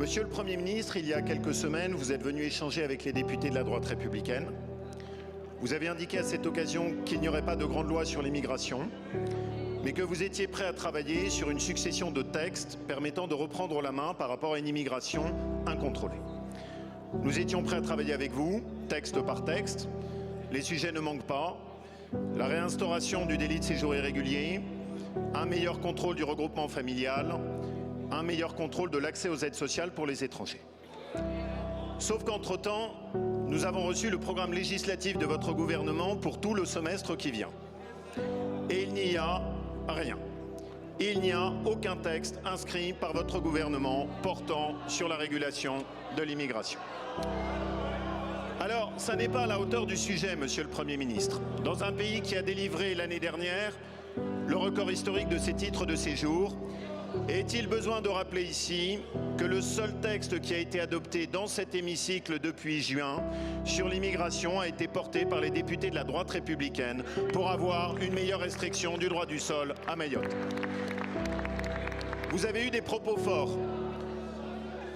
Monsieur le Premier ministre, il y a quelques semaines, vous êtes venu échanger avec les députés de la droite républicaine. Vous avez indiqué à cette occasion qu'il n'y aurait pas de grande loi sur l'immigration, mais que vous étiez prêt à travailler sur une succession de textes permettant de reprendre la main par rapport à une immigration incontrôlée. Nous étions prêts à travailler avec vous, texte par texte. Les sujets ne manquent pas. La réinstauration du délit de séjour irrégulier, un meilleur contrôle du regroupement familial, un meilleur contrôle de l'accès aux aides sociales pour les étrangers. Sauf qu'entre-temps, nous avons reçu le programme législatif de votre gouvernement pour tout le semestre qui vient. Et il n'y a rien. Il n'y a aucun texte inscrit par votre gouvernement portant sur la régulation de l'immigration. Alors, ça n'est pas à la hauteur du sujet, Monsieur le Premier ministre. Dans un pays qui a délivré l'année dernière le record historique de ses titres de séjour, est-il besoin de rappeler ici que le seul texte qui a été adopté dans cet hémicycle depuis juin sur l'immigration a été porté par les députés de la droite républicaine pour avoir une meilleure restriction du droit du sol à Mayotte? Vous avez eu des propos forts.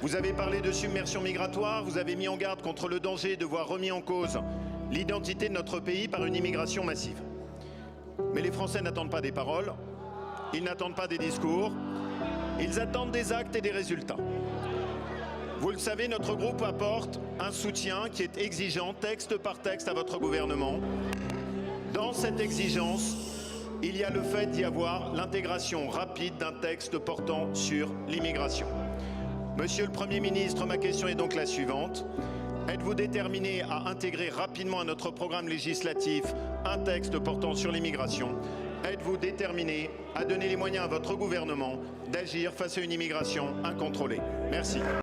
Vous avez parlé de submersion migratoire, vous avez mis en garde contre le danger de voir remis en cause l'identité de notre pays par une immigration massive. Mais les Français n'attendent pas des paroles, ils n'attendent pas des discours, ils attendent des actes et des résultats. Vous le savez, notre groupe apporte un soutien qui est exigeant, texte par texte, à votre gouvernement. Dans cette exigence, il y a le fait d'y avoir l'intégration rapide d'un texte portant sur l'immigration. Monsieur le Premier ministre, ma question est donc la suivante. Êtes-vous déterminé à intégrer rapidement à notre programme législatif un texte portant sur l'immigration? Êtes-vous déterminé à donner les moyens à votre gouvernement d'agir face à une immigration incontrôlée? Merci.